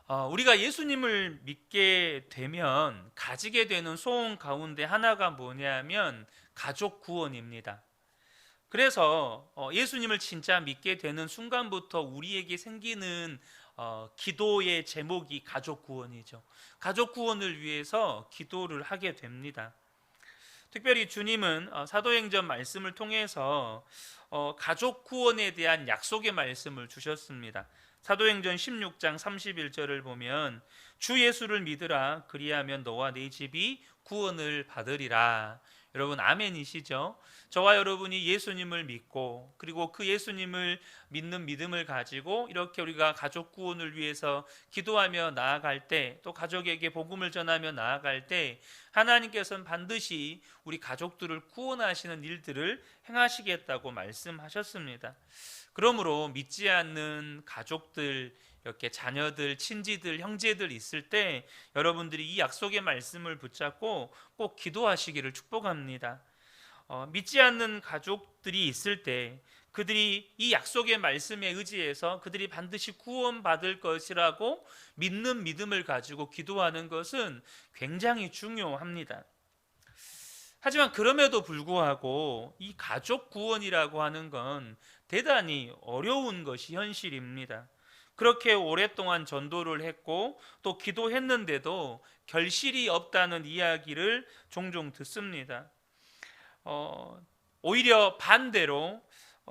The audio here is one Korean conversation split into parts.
우리가 예수님을 믿게 되면 가지게 되는 소원 가운데 하나가 뭐냐면 가족 구원입니다. 그래서 예수님을 진짜 믿게 되는 순간부터 우리에게 생기는 기도의 제목이 가족 구원이죠. 가족 구원을 위해서 기도를 하게 됩니다. 특별히 주님은 사도행전 말씀을 통해서 가족 구원에 대한 약속의 말씀을 주셨습니다. 사도행전 16장 31절을 보면 주 예수를 믿으라 그리하면 너와 네 집이 구원을 받으리라. 여러분 아멘이시죠? 저와 여러분이 예수님을 믿고 그리고 그 예수님을 믿는 믿음을 가지고 이렇게 우리가 가족 구원을 위해서 기도하며 나아갈 때, 또 가족에게 복음을 전하며 나아갈 때 하나님께서는 반드시 우리 가족들을 구원하시는 일들을 행하시겠다고 말씀하셨습니다. 그러므로 믿지 않는 가족들, 이렇게 자녀들, 친지들, 형제들 있을 때 여러분들이 이 약속의 말씀을 붙잡고 꼭 기도하시기를 축복합니다. 믿지 않는 가족들이 있을 때 그들이 이 약속의 말씀에 의지해서 그들이 반드시 구원받을 것이라고 믿는 믿음을 가지고 기도하는 것은 굉장히 중요합니다. 하지만 그럼에도 불구하고 이 가족 구원이라고 하는 건 대단히 어려운 것이 현실입니다. 그렇게 오랫동안 전도를 했고 또 기도했는데도 결실이 없다는 이야기를 종종 듣습니다. 오히려 반대로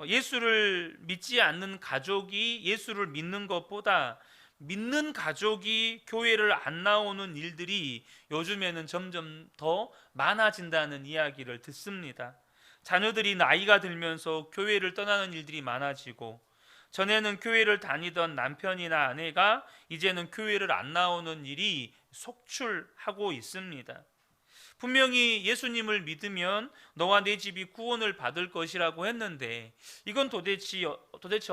예수를 믿지 않는 가족이 예수를 믿는 것보다 믿는 가족이 교회를 안 나오는 일들이 요즘에는 점점 더 많아진다는 이야기를 듣습니다. 자녀들이 나이가 들면서 교회를 떠나는 일들이 많아지고, 전에는 교회를 다니던 남편이나 아내가 이제는 교회를 안 나오는 일이 속출하고 있습니다. 분명히 예수님을 믿으면 너와 내 집이 구원을 받을 것이라고 했는데 이건 도대체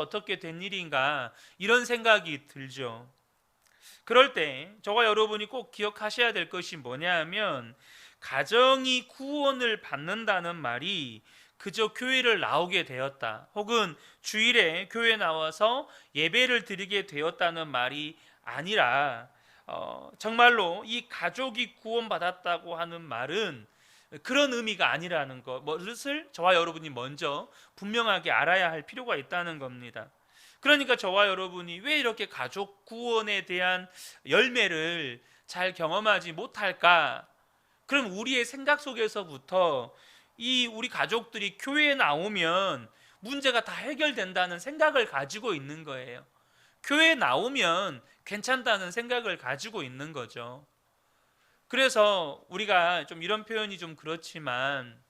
어떻게 된 일인가, 이런 생각이 들죠. 그럴 때 저와 여러분이 꼭 기억하셔야 될 것이 뭐냐 하면, 가정이 구원을 받는다는 말이 그저 교회를 나오게 되었다, 혹은 주일에 교회 나와서 예배를 드리게 되었다는 말이 아니라, 정말로 이 가족이 구원받았다고 하는 말은 그런 의미가 아니라는 것을 저와 여러분이 먼저 분명하게 알아야 할 필요가 있다는 겁니다. 그러니까 저와 여러분이 왜 이렇게 가족 구원에 대한 열매를 잘 경험하지 못할까? 그럼 우리의 생각 속에서부터 이 우리 가족들이 교회에 나오면 문제가 다 해결된다는 생각을 가지고 있는 거예요. 교회에 나오면 괜찮다는 생각을 가지고 있는 거죠. 그래서 우리가 좀 이런 표현이 좀 그렇지만,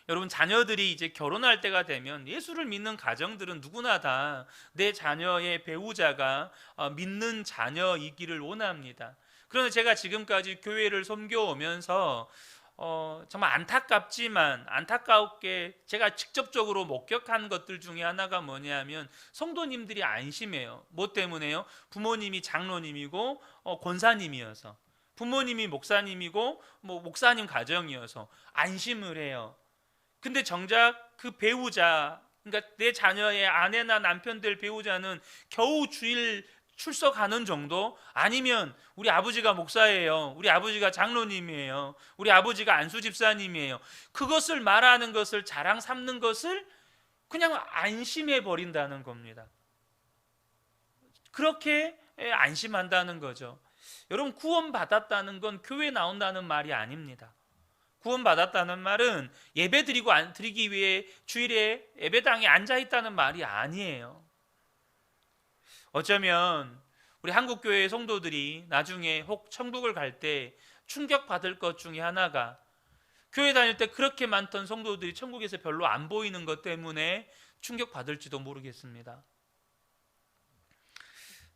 여러분 자녀들이 이제 결혼할 때가 되면 예수를 믿는 가정들은 누구나 다 내 자녀의 배우자가 믿는 자녀이기를 원합니다. 그런데 제가 지금까지 교회를 섬겨오면서 정말 안타깝지만 안타깝게 제가 직접적으로 목격한 것들 중에 하나가 뭐냐면, 성도님들이 안심해요. 뭐 때문에요? 부모님이 장로님이고 권사님이어서, 부모님이 목사님이고 뭐 목사님 가정이어서 안심을 해요. 근데 정작 그 배우자, 그러니까 내 자녀의 아내나 남편 될 배우자는 겨우 주일 출석하는 정도? 아니면 우리 아버지가 목사예요, 우리 아버지가 장로님이에요, 우리 아버지가 안수 집사님이에요, 그것을 말하는 것을 자랑 삼는 것을 그냥 안심해 버린다는 겁니다. 그렇게 안심한다는 거죠. 여러분, 구원받았다는 건 교회 나온다는 말이 아닙니다. 구원받았다는 말은 예배 드리기 위해 주일에 예배당에 앉아 있다는 말이 아니에요. 어쩌면 우리 한국교회의 성도들이 나중에 혹 천국을 갈 때 충격받을 것 중에 하나가, 교회 다닐 때 그렇게 많던 성도들이 천국에서 별로 안 보이는 것 때문에 충격받을지도 모르겠습니다.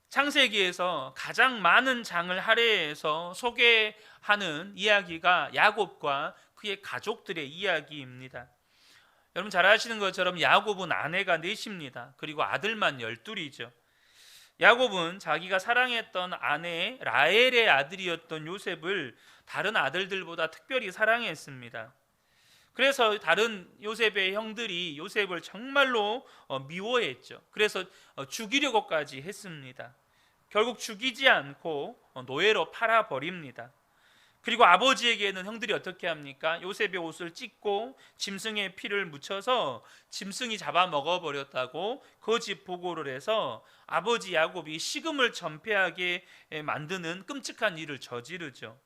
창세기에서 가장 많은 장을 할애해서 소개하는 이야기가 야곱과 그의 가족들의 이야기입니다. 여러분 잘 아시는 것처럼 야곱은 아내가 넷입니다. 그리고 아들만 12이죠. 야곱은 자기가 사랑했던 아내 라헬의 아들이었던 요셉을 다른 아들들보다 특별히 사랑했습니다. 그래서 다른 요셉의 형들이 요셉을 정말로 미워했죠. 그래서 죽이려고까지 했습니다. 결국 죽이지 않고 노예로 팔아버립니다. 그리고 아버지에게는 형들이 어떻게 합니까? 요셉의 옷을 찢고 짐승의 피를 묻혀서 짐승이 잡아먹어버렸다고 거짓 보고를 해서 아버지 야곱이 식음을 전폐하게 만드는 끔찍한 일을 저지르죠.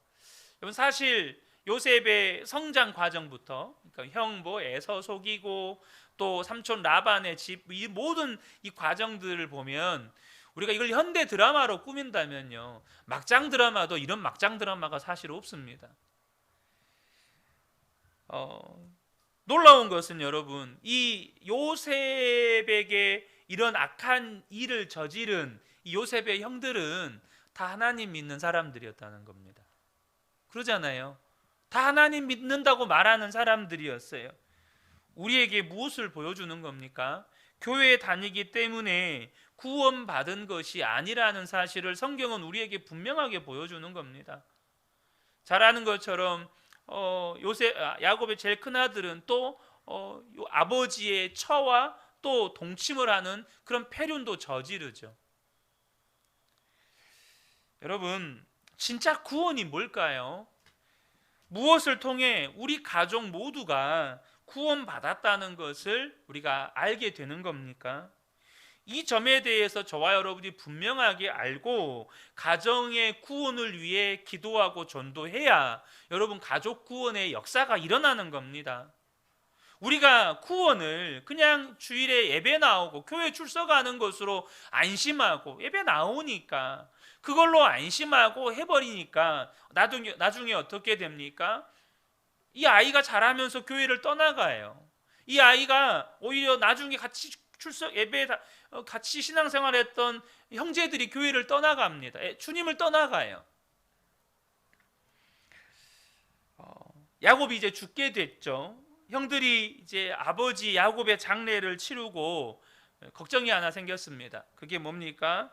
여러분, 사실 요셉의 성장 과정부터, 그러니까 형 에서 속이고 또 삼촌 라반의 집, 이 모든 이 과정들을 보면 우리가 이걸 현대 드라마로 꾸민다면요, 막장 드라마도 이런 막장 드라마가 사실 없습니다. 놀라운 것은 여러분, 이 요셉에게 이런 악한 일을 저지른 이 요셉의 형들은 다 하나님 믿는 사람들이었다는 겁니다. 그러잖아요. 다 하나님 믿는다고 말하는 사람들이었어요. 우리에게 무엇을 보여주는 겁니까? 교회에 다니기 때문에 구원받은 것이 아니라는 사실을 성경은 우리에게 분명하게 보여주는 겁니다. 잘 아는 것처럼 야곱의 제일 큰 아들은 또 아버지의 처와 또 동침을 하는 그런 패륜도 저지르죠. 여러분, 진짜 구원이 뭘까요? 무엇을 통해 우리 가족 모두가 구원받았다는 것을 우리가 알게 되는 겁니까? 이 점에 대해서 저와 여러분이 분명하게 알고 가정의 구원을 위해 기도하고 전도해야 여러분, 가족 구원의 역사가 일어나는 겁니다. 우리가 구원을 그냥 주일에 예배 나오고 교회 출석하는 것으로 안심하고 예배 나오니까 그걸로 안심하고 해버리니까 나중에 어떻게 됩니까? 이 아이가 자라면서 교회를 떠나가요. 이 아이가 오히려 나중에 같이 출석 예배에 같이 신앙생활했던 형제들이 교회를 떠나갑니다. 주님을 떠나가요. 야곱이 이제 죽게 됐죠. 형들이 이제 아버지 야곱의 장례를 치르고 걱정이 하나 생겼습니다. 그게 뭡니까?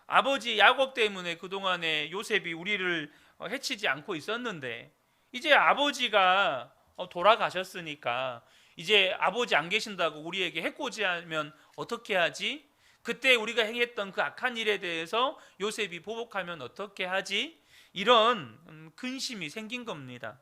아버지 야곱 때문에 그동안에 요셉이 우리를 해치지 않고 있었는데 이제 아버지가 돌아가셨으니까 이제 아버지 안 계신다고 우리에게 해코지하면 어떻게 하지? 그때 우리가 행했던 그 악한 일에 대해서 요셉이 보복하면 어떻게 하지? 이런 근심이 생긴 겁니다.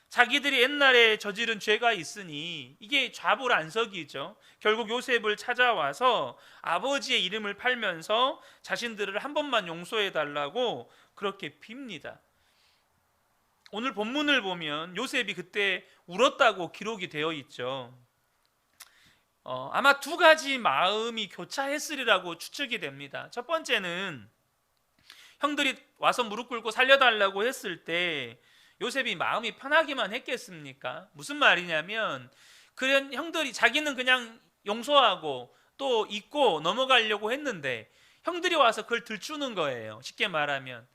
자기들이 옛날에 저지른 죄가 있으니 이게 좌불안석이죠. 결국 요셉을 찾아와서 아버지의 이름을 팔면서 자신들을 한 번만 용서해 달라고 그렇게 빕니다. 오늘 본문을 보면 요셉이 그때 울었다고 기록이 되어 있죠. 아마 두 가지 마음이 교차했으리라고 추측이 됩니다. 첫 번째는 형들이 와서 무릎 꿇고 살려달라고 했을 때 요셉이 마음이 편하기만 했겠습니까? 무슨 말이냐면 그런 형들이 자기는 그냥 용서하고 또 잊고 넘어가려고 했는데 형들이 와서 그걸 들추는 거예요. 쉽게 말하면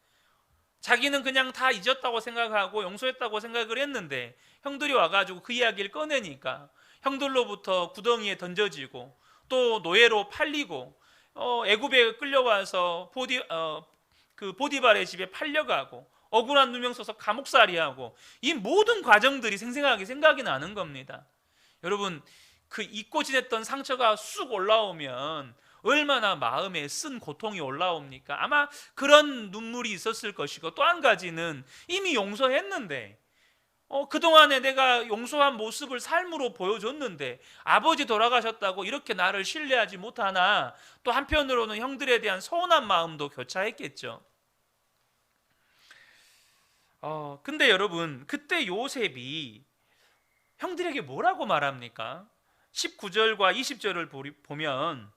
자기는 그냥 다 잊었다고 생각하고 용서했다고 생각을 했는데 형들이 와가지고 그 이야기를 꺼내니까 형들로부터 구덩이에 던져지고 또 노예로 팔리고 애굽에 끌려와서 보디발의 집에 팔려가고 억울한 누명 써서 감옥살이하고 이 모든 과정들이 생생하게 생각이 나는 겁니다. 여러분, 그 잊고 지냈던 상처가 쑥 올라오면 얼마나 마음에 쓴 고통이 올라옵니까? 아마 그런 눈물이 있었을 것이고 또 한 가지는 이미 용서했는데 그동안에 내가 용서한 모습을 삶으로 보여줬는데 아버지 돌아가셨다고 이렇게 나를 신뢰하지 못하나, 또 한편으로는 형들에 대한 서운한 마음도 교차했겠죠. 근데 여러분, 그때 요셉이 형들에게 뭐라고 말합니까? 19절과 20절을 보면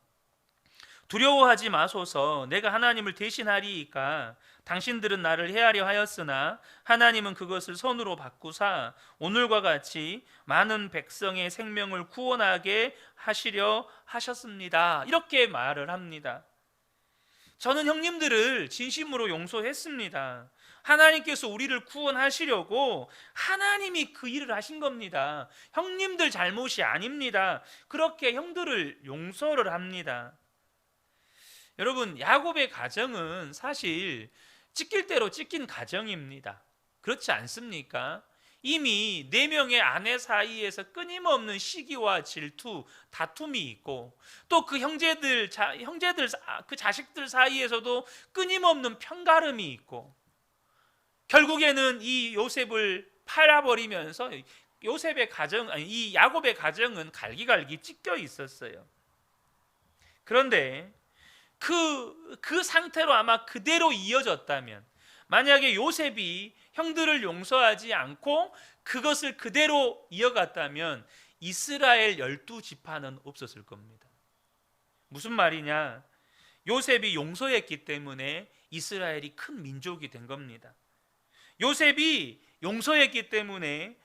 두려워하지 마소서, 내가 하나님을 대신하리이까. 당신들은 나를 해하려 하였으나 하나님은 그것을 선으로 바꾸사 오늘과 같이 많은 백성의 생명을 구원하게 하시려 하셨습니다. 이렇게 말을 합니다. 저는 형님들을 진심으로 용서했습니다. 하나님께서 우리를 구원하시려고 하나님이 그 일을 하신 겁니다. 형님들 잘못이 아닙니다. 그렇게 형들을 용서를 합니다. 여러분, 야곱의 가정은 사실 찢길 대로 찢긴 가정입니다. 그렇지 않습니까? 이미 4명의 아내 사이에서 끊임없는 시기와 질투, 다툼이 있고 또 그 형제들 그 자식들 사이에서도 끊임없는 편가름이 있고 결국에는 이 요셉을 팔아버리면서 이 야곱의 가정은 갈기갈기 찢겨 있었어요. 그런데 그 상태로 아마 그대로 이어졌다면, 만약에 요셉이 형들을 용서하지 않고 그것을 그대로 이어갔다면 이스라엘 12지파는 없었을 겁니다. 무슨 말이냐? 요셉이 용서했기 때문에 이스라엘이 큰 민족이 된 겁니다. 요셉이 용서했기 때문에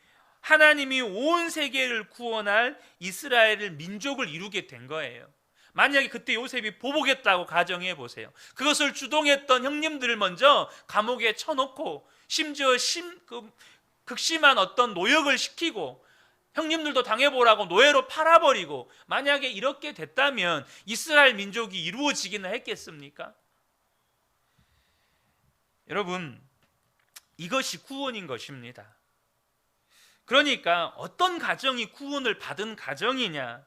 하나님이 온 세계를 구원할 이스라엘을 민족을 이루게 된 거예요. 만약에 그때 요셉이 보복했다고 가정해 보세요. 그것을 주동했던 형님들을 먼저 감옥에 쳐놓고 심지어 극심한 어떤 노역을 시키고 형님들도 당해보라고 노예로 팔아버리고, 만약에 이렇게 됐다면 이스라엘 민족이 이루어지기는 했겠습니까? 여러분, 이것이 구원인 것입니다. 그러니까 어떤 가정이 구원을 받은 가정이냐?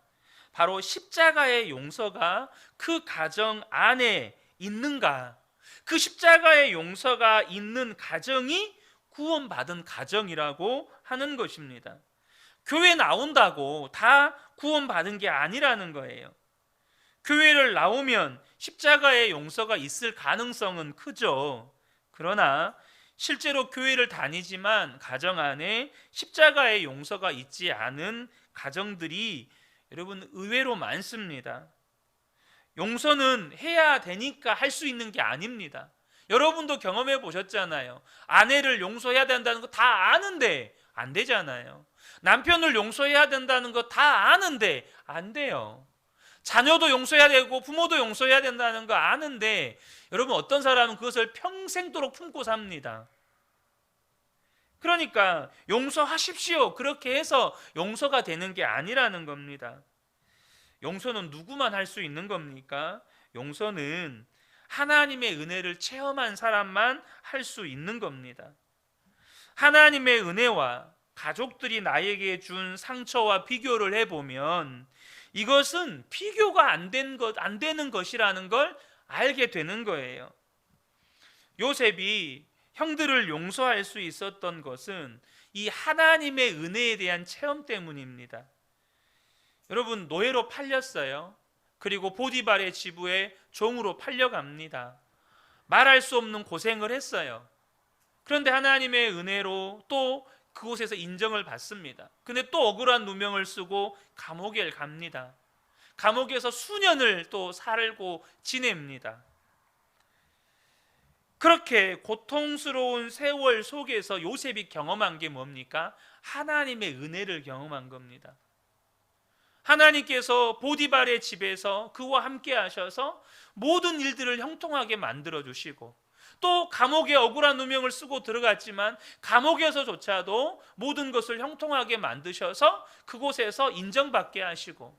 바로 십자가의 용서가 그 가정 안에 있는가? 그 십자가의 용서가 있는 가정이 구원받은 가정이라고 하는 것입니다. 교회 나온다고 다 구원받은 게 아니라는 거예요. 교회를 나오면 십자가의 용서가 있을 가능성은 크죠. 그러나 실제로 교회를 다니지만 가정 안에 십자가의 용서가 있지 않은 가정들이 여러분 의외로 많습니다. 용서는 해야 되니까 할 수 있는 게 아닙니다. 여러분도 경험해 보셨잖아요. 아내를 용서해야 된다는 거 다 아는데 안 되잖아요. 남편을 용서해야 된다는 거 다 아는데 안 돼요. 자녀도 용서해야 되고 부모도 용서해야 된다는 거 아는데 여러분, 어떤 사람은 그것을 평생도록 품고 삽니다. 그러니까 용서하십시오, 그렇게 해서 용서가 되는 게 아니라는 겁니다. 용서는 누구만 할 수 있는 겁니까? 용서는 하나님의 은혜를 체험한 사람만 할 수 있는 겁니다. 하나님의 은혜와 가족들이 나에게 준 상처와 비교를 해보면 이것은 비교가 안 되는 것이라는 걸 알게 되는 거예요. 요셉이 형들을 용서할 수 있었던 것은 이 하나님의 은혜에 대한 체험 때문입니다. 여러분, 노예로 팔렸어요. 그리고 보디발의 지부에 종으로 팔려갑니다. 말할 수 없는 고생을 했어요. 그런데 하나님의 은혜로 또 그곳에서 인정을 받습니다. 근데 또 억울한 누명을 쓰고 감옥에 갑니다. 감옥에서 수년을 또 살고 지냅니다. 그렇게 고통스러운 세월 속에서 요셉이 경험한 게 뭡니까? 하나님의 은혜를 경험한 겁니다. 하나님께서 보디발의 집에서 그와 함께 하셔서 모든 일들을 형통하게 만들어 주시고, 또 감옥에 억울한 누명을 쓰고 들어갔지만 감옥에서조차도 모든 것을 형통하게 만드셔서 그곳에서 인정받게 하시고,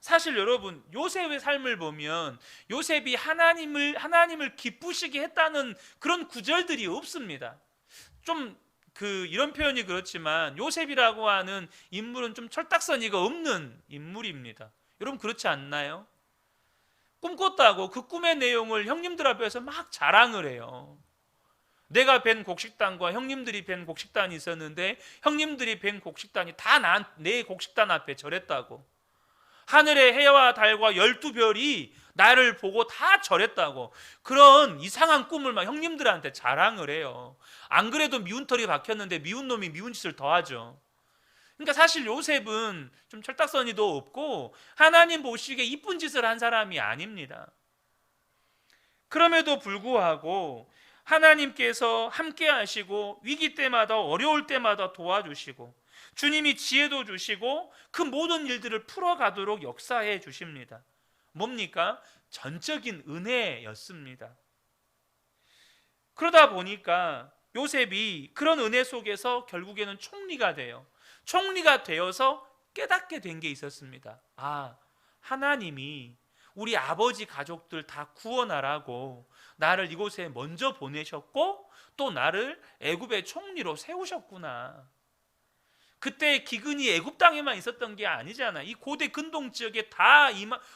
사실 여러분, 요셉의 삶을 보면 요셉이 하나님을 기쁘시게 했다는 그런 구절들이 없습니다. 좀 이런 표현이 그렇지만 요셉이라고 하는 인물은 좀 철딱서니가 없는 인물입니다. 여러분, 그렇지 않나요? 꿈꿨다고 그 꿈의 내용을 형님들 앞에서 막 자랑을 해요. 내가 뵌 곡식단과 형님들이 뵌 곡식단이 있었는데 형님들이 뵌 곡식단이 다 내 곡식단 앞에 절했다고. 하늘의 해와 달과 12별이 나를 보고 다 절했다고. 그런 이상한 꿈을 막 형님들한테 자랑을 해요. 안 그래도 미운 털이 박혔는데 미운 놈이 미운 짓을 더 하죠. 그러니까 사실 요셉은 좀 철딱서니도 없고 하나님 보시기에 이쁜 짓을 한 사람이 아닙니다. 그럼에도 불구하고 하나님께서 함께 하시고 위기 때마다 어려울 때마다 도와주시고 주님이 지혜도 주시고 그 모든 일들을 풀어가도록 역사해 주십니다. 뭡니까? 전적인 은혜였습니다. 그러다 보니까 요셉이 그런 은혜 속에서 결국에는 총리가 돼요. 총리가 되어서 깨닫게 된 게 있었습니다. 아, 하나님이 우리 아버지 가족들 다 구원하라고 나를 이곳에 먼저 보내셨고 또 나를 애굽의 총리로 세우셨구나. 그때 기근이 애굽 땅에만 있었던 게 아니잖아. 이 고대 근동 지역에 다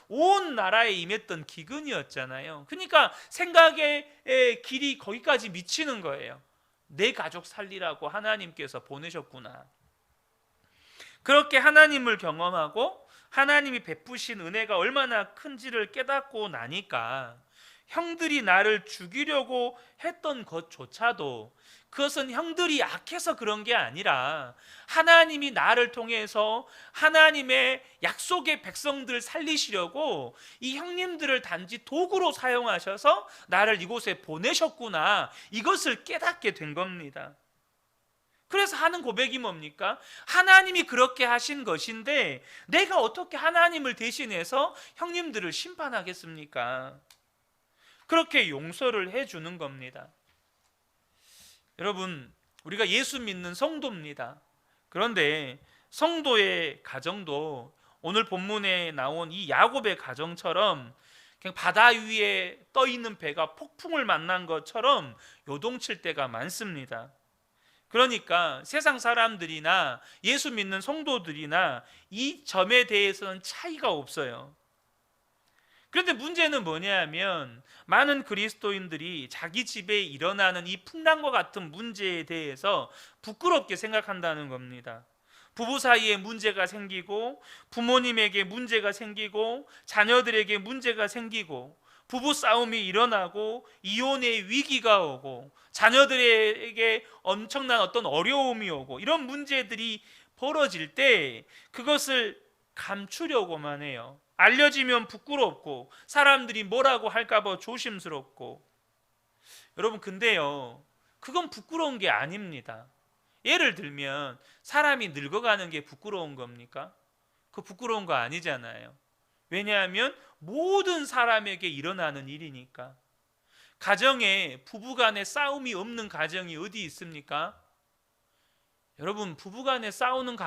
온 나라에 임했던 기근이었잖아요. 그러니까 생각의 길이 거기까지 미치는 거예요. 내 가족 살리라고 하나님께서 보내셨구나. 그렇게 하나님을 경험하고 하나님이 베푸신 은혜가 얼마나 큰지를 깨닫고 나니까 형들이 나를 죽이려고 했던 것조차도 그것은 형들이 약해서 그런 게 아니라 하나님이 나를 통해서 하나님의 약속의 백성들을 살리시려고 이 형님들을 단지 도구로 사용하셔서 나를 이곳에 보내셨구나, 이것을 깨닫게 된 겁니다. 그래서 하는 고백이 뭡니까? 하나님이 그렇게 하신 것인데 내가 어떻게 하나님을 대신해서 형님들을 심판하겠습니까? 그렇게 용서를 해주는 겁니다. 여러분, 우리가 예수 믿는 성도입니다. 그런데 성도의 가정도 오늘 본문에 나온 이 야곱의 가정처럼 그냥 바다 위에 떠 있는 배가 폭풍을 만난 것처럼 요동칠 때가 많습니다. 그러니까 세상 사람들이나 예수 믿는 성도들이나 이 점에 대해서는 차이가 없어요. 그런데 문제는 뭐냐면 많은 그리스도인들이 자기 집에 일어나는 이 풍랑과 같은 문제에 대해서 부끄럽게 생각한다는 겁니다. 부부 사이에 문제가 생기고 부모님에게 문제가 생기고 자녀들에게 문제가 생기고 부부 싸움이 일어나고 이혼의 위기가 오고 자녀들에게 엄청난 어떤 어려움이 오고 이런 문제들이 벌어질 때 그것을 감추려고만 해요. 알려지면 부끄럽고 사람들이 뭐라고 할까 봐 조심스럽고. 여러분, 근데요, 그건 부끄러운 게 아닙니다. 예를 들면 사람이 늙어가는 게 부끄러운 겁니까? 그거 부끄러운 거 아니잖아요. 왜냐하면 모든 사람에게 일어나는 일이니까. 가정에 부부간에 싸움이 없는 가정이 어디 있습니까? 여러분, 부부간에 싸우지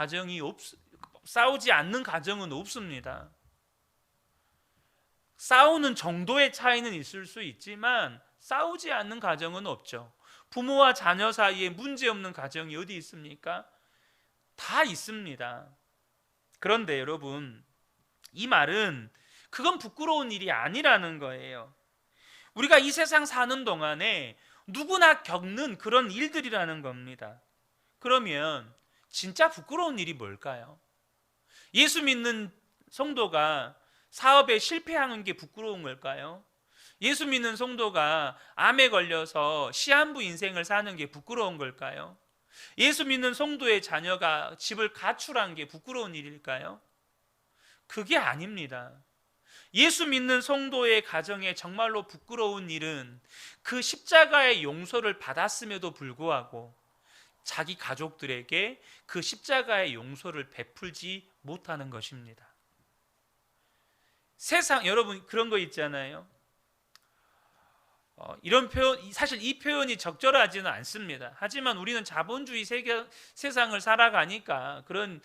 않는 가정은 없습니다. 싸우는 정도의 차이는 있을 수 있지만 싸우지 않는 가정은 없죠. 부모와 자녀 사이에 문제 없는 가정이 어디 있습니까? 다 있습니다. 그런데 여러분, 이 말은 그건 부끄러운 일이 아니라는 거예요. 우리가 이 세상 사는 동안에 누구나 겪는 그런 일들이라는 겁니다. 그러면 진짜 부끄러운 일이 뭘까요? 예수 믿는 성도가 사업에 실패하는 게 부끄러운 걸까요? 예수 믿는 성도가 암에 걸려서 시한부 인생을 사는 게 부끄러운 걸까요? 예수 믿는 성도의 자녀가 집을 가출한 게 부끄러운 일일까요? 그게 아닙니다. 예수 믿는 성도의 가정에 정말로 부끄러운 일은 그 십자가의 용서를 받았음에도 불구하고 자기 가족들에게 그 십자가의 용서를 베풀지 못하는 것입니다. 세상, 여러분 그런 거 있잖아요. 이런 표현, 사실 이 표현이 적절하지는 않습니다. 하지만 우리는 자본주의 세상을 살아가니까 그런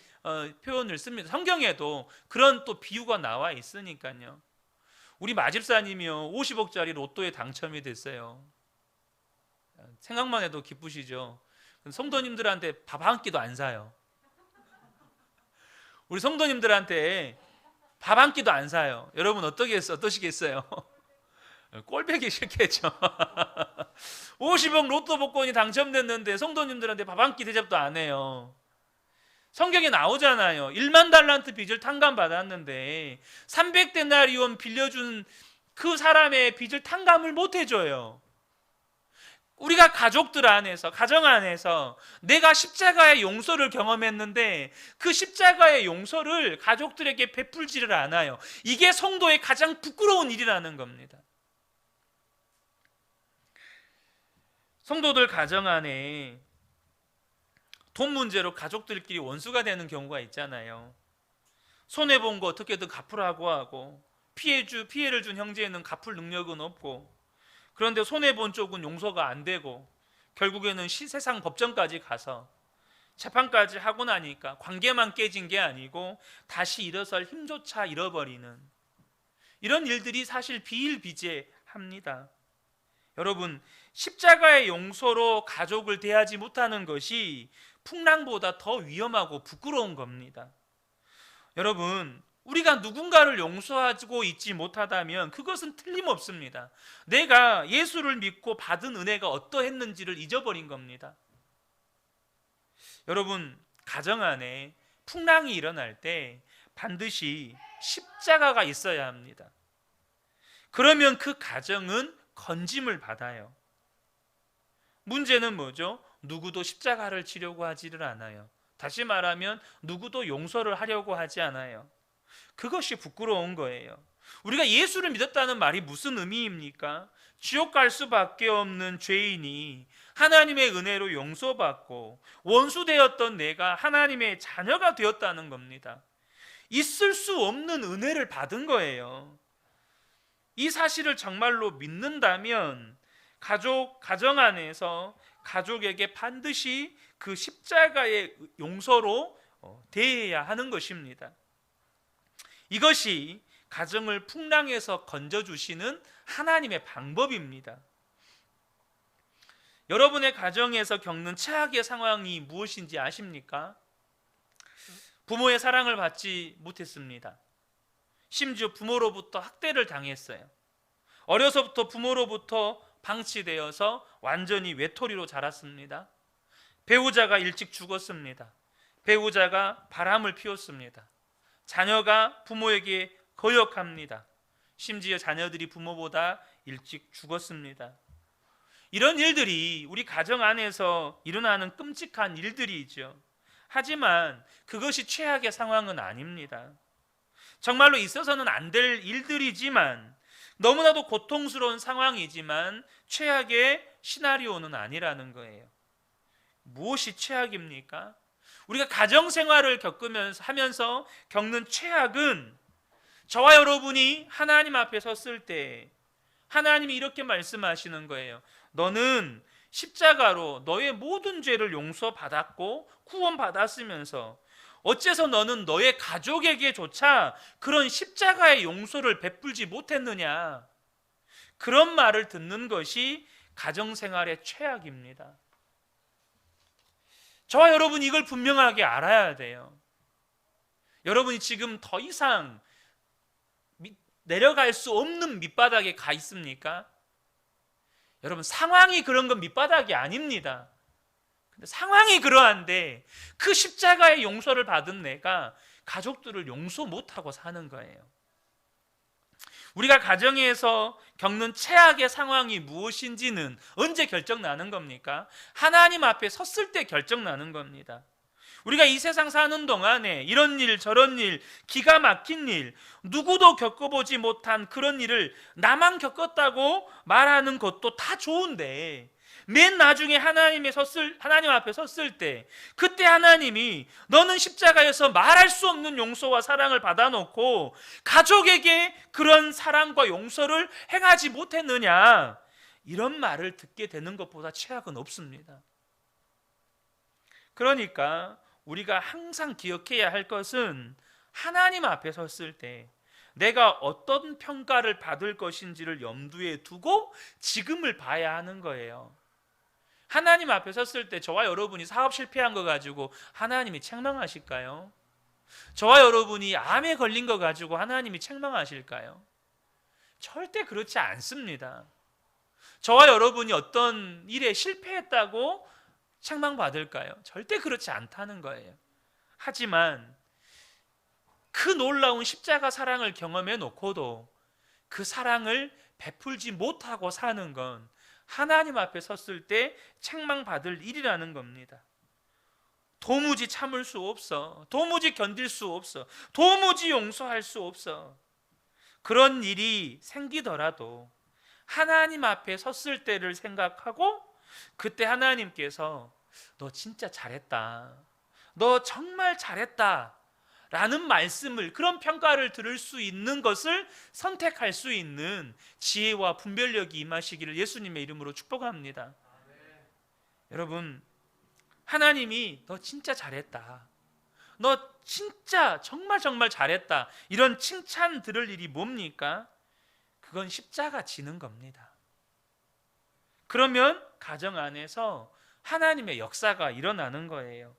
표현을 씁니다. 성경에도 그런 또 비유가 나와 있으니까요. 우리 마집사님이요 50억짜리 로또에 당첨이 됐어요. 생각만 해도 기쁘시죠? 성도님들한테 밥 한 끼도 안 사요. 우리 성도님들한테 밥 한 끼도 안 사요. 여러분 어떠시겠어요? 꼴보기 싫겠죠. 50억 로또 복권이 당첨됐는데 성도님들한테 밥 한 끼 대접도 안 해요. 성경에 나오잖아요. 1만 달란트 빚을 탕감받았는데 300데나리온 빌려준 그 사람의 빚을 탕감을 못 해줘요. 우리가 가족들 안에서, 가정 안에서 내가 십자가의 용서를 경험했는데 그 십자가의 용서를 가족들에게 베풀지를 않아요. 이게 성도의 가장 부끄러운 일이라는 겁니다. 성도들 가정 안에 돈 문제로 가족들끼리 원수가 되는 경우가 있잖아요. 손해본 거 어떻게든 갚으라고 하고 피해를 준 형제는 갚을 능력은 없고, 그런데 손해본 쪽은 용서가 안 되고 결국에는 세상 법정까지 가서 재판까지 하고 나니까 관계만 깨진 게 아니고 다시 일어설 힘조차 잃어버리는 이런 일들이 사실 비일비재합니다. 여러분, 십자가의 용서로 가족을 대하지 못하는 것이 풍랑보다 더 위험하고 부끄러운 겁니다. 여러분, 우리가 누군가를 용서하고 있지 못하다면 그것은 틀림없습니다. 내가 예수를 믿고 받은 은혜가 어떠했는지를 잊어버린 겁니다. 여러분, 가정 안에 풍랑이 일어날 때 반드시 십자가가 있어야 합니다. 그러면 그 가정은 건짐을 받아요. 문제는 뭐죠? 누구도 십자가를 지려고 하지를 않아요. 다시 말하면 누구도 용서를 하려고 하지 않아요. 그것이 부끄러운 거예요. 우리가 예수를 믿었다는 말이 무슨 의미입니까? 지옥 갈 수밖에 없는 죄인이 하나님의 은혜로 용서받고 원수되었던 내가 하나님의 자녀가 되었다는 겁니다. 있을 수 없는 은혜를 받은 거예요. 이 사실을 정말로 믿는다면 가정 안에서 가족에게 반드시 그 십자가의 용서로 대해야 하는 것입니다. 이것이 가정을 풍랑에서 건져주시는 하나님의 방법입니다. 여러분의 가정에서 겪는 최악의 상황이 무엇인지 아십니까? 부모의 사랑을 받지 못했습니다. 심지어 부모로부터 학대를 당했어요. 어려서부터 부모로부터 방치되어서 완전히 외톨이로 자랐습니다. 배우자가 일찍 죽었습니다. 배우자가 바람을 피웠습니다. 자녀가 부모에게 거역합니다. 심지어 자녀들이 부모보다 일찍 죽었습니다. 이런 일들이 우리 가정 안에서 일어나는 끔찍한 일들이죠. 하지만 그것이 최악의 상황은 아닙니다. 정말로 있어서는 안 될 일들이지만, 너무나도 고통스러운 상황이지만 최악의 시나리오는 아니라는 거예요. 무엇이 최악입니까? 우리가 가정생활을 하면서 겪는 최악은, 저와 여러분이 하나님 앞에 섰을 때 하나님이 이렇게 말씀하시는 거예요. 너는 십자가로 너의 모든 죄를 용서받았고 구원받았으면서 어째서 너는 너의 가족에게조차 그런 십자가의 용서를 베풀지 못했느냐? 그런 말을 듣는 것이 가정생활의 최악입니다. 저와 여러분, 이걸 분명하게 알아야 돼요. 여러분이 지금 더 이상 내려갈 수 없는 밑바닥에 가 있습니까? 여러분, 상황이 그런 건 밑바닥이 아닙니다. 근데 상황이 그러한데 그 십자가의 용서를 받은 내가 가족들을 용서 못하고 사는 거예요. 우리가 가정에서 겪는 최악의 상황이 무엇인지는 언제 결정나는 겁니까? 하나님 앞에 섰을 때 결정나는 겁니다. 우리가 이 세상 사는 동안에 이런 일 저런 일, 기가 막힌 일, 누구도 겪어보지 못한 그런 일을 나만 겪었다고 말하는 것도 다 좋은데, 맨 나중에 하나님 앞에 섰을 때, 그때 하나님이 너는 십자가에서 말할 수 없는 용서와 사랑을 받아놓고 가족에게 그런 사랑과 용서를 행하지 못했느냐, 이런 말을 듣게 되는 것보다 최악은 없습니다. 그러니까 우리가 항상 기억해야 할 것은, 하나님 앞에 섰을 때 내가 어떤 평가를 받을 것인지를 염두에 두고 지금을 봐야 하는 거예요. 하나님 앞에 섰을 때 저와 여러분이 사업 실패한 거 가지고 하나님이 책망하실까요? 저와 여러분이 암에 걸린 거 가지고 하나님이 책망하실까요? 절대 그렇지 않습니다. 저와 여러분이 어떤 일에 실패했다고 책망받을까요? 절대 그렇지 않다는 거예요. 하지만 그 놀라운 십자가 사랑을 경험해 놓고도 그 사랑을 베풀지 못하고 사는 건 하나님 앞에 섰을 때 책망받을 일이라는 겁니다. 도무지 참을 수 없어. 도무지 견딜 수 없어. 도무지 용서할 수 없어. 그런 일이 생기더라도 하나님 앞에 섰을 때를 생각하고, 그때 하나님께서 너 진짜 잘했다, 너 정말 잘했다 라는 말씀을, 그런 평가를 들을 수 있는 것을 선택할 수 있는 지혜와 분별력이 임하시기를 예수님의 이름으로 축복합니다. 여러분, 하나님이 너 진짜 잘했다, 너 진짜 정말 정말 잘했다, 이런 칭찬 들을 일이 뭡니까? 그건 십자가 지는 겁니다. 그러면 가정 안에서 하나님의 역사가 일어나는 거예요.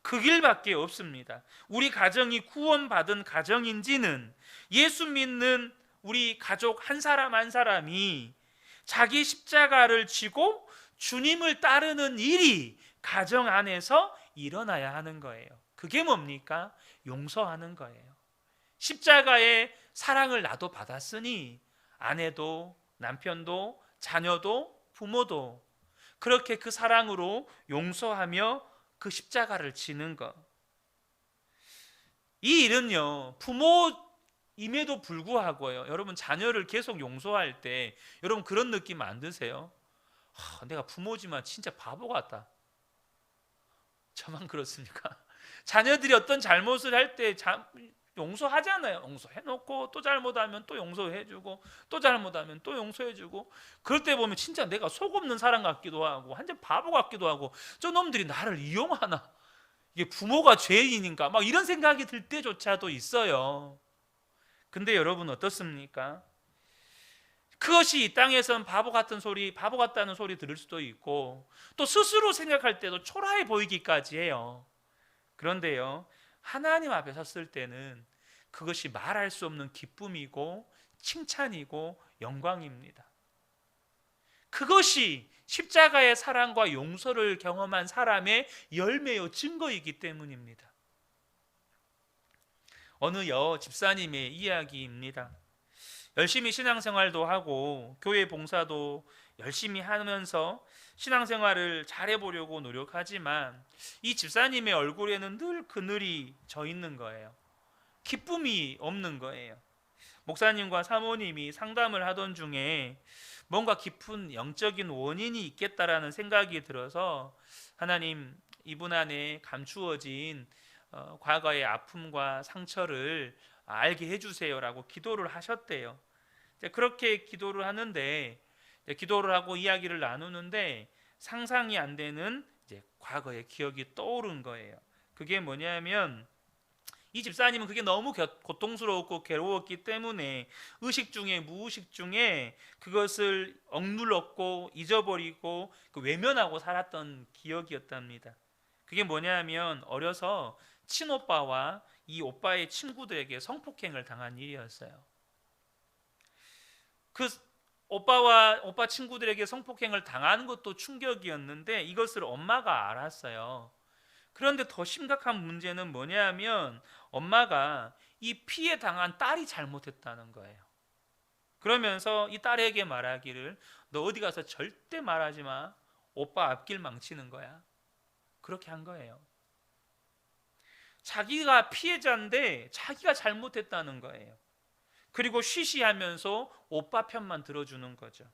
그 길밖에 없습니다. 우리 가정이 구원받은 가정인지는 예수 믿는 우리 가족 한 사람 한 사람이 자기 십자가를 지고 주님을 따르는 일이 가정 안에서 일어나야 하는 거예요. 그게 뭡니까? 용서하는 거예요. 십자가의 사랑을 나도 받았으니 아내도 남편도 자녀도 부모도 그렇게 그 사랑으로 용서하며 그 십자가를 지는 것. 이 일은요, 부모임에도 불구하고요, 여러분 자녀를 계속 용서할 때 여러분 그런 느낌 안 드세요? 내가 부모지만 진짜 바보 같다. 저만 그렇습니까? 자녀들이 어떤 잘못을 할 때 용서하잖아요. 용서해놓고 또 잘못하면 또 용서해주고 또 잘못하면 또 용서해주고, 그럴 때 보면 진짜 내가 속 없는 사람 같기도 하고 완전 바보 같기도 하고, 저 놈들이 나를 이용하나, 이게 부모가 죄인인가, 막 이런 생각이 들 때조차도 있어요. 근데 여러분 어떻습니까? 그것이 이 땅에선 바보 같다는 소리 들을 수도 있고, 또 스스로 생각할 때도 초라해 보이기까지 해요. 그런데요, 하나님 앞에 섰을 때는 그것이 말할 수 없는 기쁨이고 칭찬이고 영광입니다. 그것이 십자가의 사랑과 용서를 경험한 사람의 열매요 증거이기 때문입니다. 어느 집사님의 이야기입니다. 열심히 신앙생활도 하고 교회 봉사도 열심히 하면서 신앙생활을 잘해보려고 노력하지만 이 집사님의 얼굴에는 늘 그늘이 져 있는 거예요. 기쁨이 없는 거예요. 목사님과 사모님이 상담을 하던 중에 뭔가 깊은 영적인 원인이 있겠다라는 생각이 들어서, 하나님, 이분 안에 감추어진 과거의 아픔과 상처를 알게 해주세요라고 기도를 하셨대요. 그렇게 기도를 하는데, 기도를 하고 이야기를 나누는데 상상이 안 되는 과거의 기억이 떠오른 거예요. 그게 뭐냐면, 이 집사님은 그게 너무 고통스러웠고 괴로웠기 때문에 의식 중에 무의식 중에 그것을 억눌렀고 잊어버리고 외면하고 살았던 기억이었답니다. 그게 뭐냐면, 어려서 친오빠와 이 오빠의 친구들에게 성폭행을 당한 일이었어요. 그 오빠 친구들에게 성폭행을 당하는 것도 충격이었는데 이것을 엄마가 알았어요. 그런데 더 심각한 문제는 뭐냐면, 엄마가 이 피해 당한 딸이 잘못했다는 거예요. 그러면서 이 딸에게 말하기를, 너 어디 가서 절대 말하지 마, 오빠 앞길 망치는 거야. 그렇게 한 거예요. 자기가 피해자인데 자기가 잘못했다는 거예요. 그리고 쉬쉬하면서 오빠 편만 들어주는 거죠.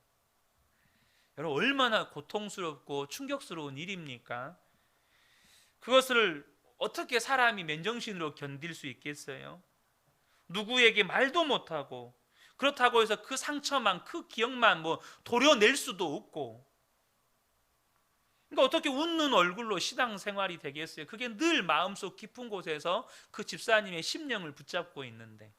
여러분, 얼마나 고통스럽고 충격스러운 일입니까? 그것을 어떻게 사람이 맨정신으로 견딜 수 있겠어요? 누구에게 말도 못하고, 그렇다고 해서 그 상처만, 그 기억만 도려낼 수도 없고, 그러니까 어떻게 웃는 얼굴로 신앙생활이 되겠어요? 그게 늘 마음속 깊은 곳에서 그 집사님의 심령을 붙잡고 있는데,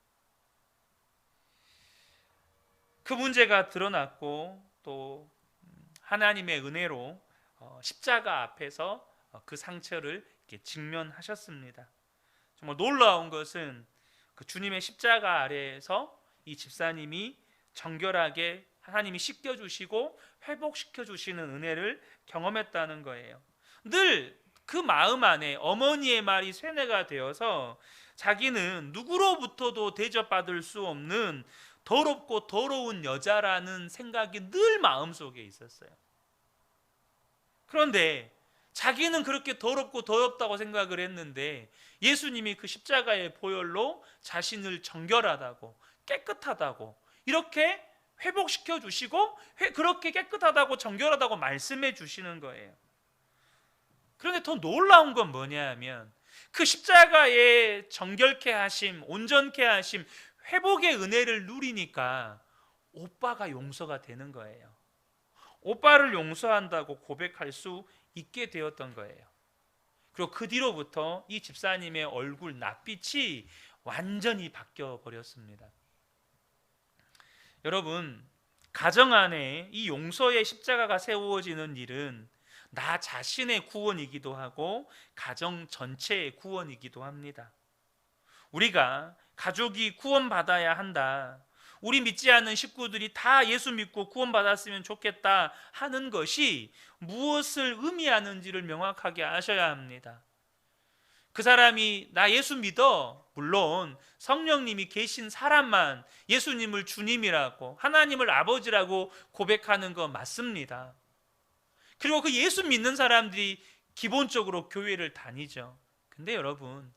그 문제가 드러났고 또 하나님의 은혜로 십자가 앞에서 그 상처를 이렇게 직면하셨습니다. 정말 놀라운 것은 그 주님의 십자가 아래에서 이 집사님이 정결하게 하나님이 씻겨주시고 회복시켜주시는 은혜를 경험했다는 거예요. 늘 그 마음 안에 어머니의 말이 쇠뇌가 되어서 자기는 누구로부터도 대접받을 수 없는 더럽고 더러운 여자라는 생각이 늘 마음속에 있었어요. 그런데 자기는 그렇게 더럽고 더럽다고 생각을 했는데 예수님이 그 십자가의 보혈로 자신을 정결하다고, 깨끗하다고 이렇게 회복시켜 주시고 그렇게 깨끗하다고 정결하다고 말씀해 주시는 거예요. 그런데 더 놀라운 건 뭐냐 하면, 그 십자가의 정결케 하심, 온전케 하심, 회복의 은혜를 누리니까 오빠가 용서가 되는 거예요. 오빠를 용서한다고 고백할 수 있게 되었던 거예요. 그리고 그 뒤로부터 이 집사님의 얼굴 낯빛이 완전히 바뀌어 버렸습니다. 여러분, 가정 안에 이 용서의 십자가가 세워지는 일은 나 자신의 구원이기도 하고 가정 전체의 구원이기도 합니다. 우리가 가족이 구원받아야 한다, 우리 믿지 않는 식구들이 다 예수 믿고 구원받았으면 좋겠다 하는 것이 무엇을 의미하는지를 명확하게 아셔야 합니다. 그 사람이 나 예수 믿어, 물론 성령님이 계신 사람만 예수님을 주님이라고 하나님을 아버지라고 고백하는 거 맞습니다. 그리고 그 예수 믿는 사람들이 기본적으로 교회를 다니죠. 근데 여러분,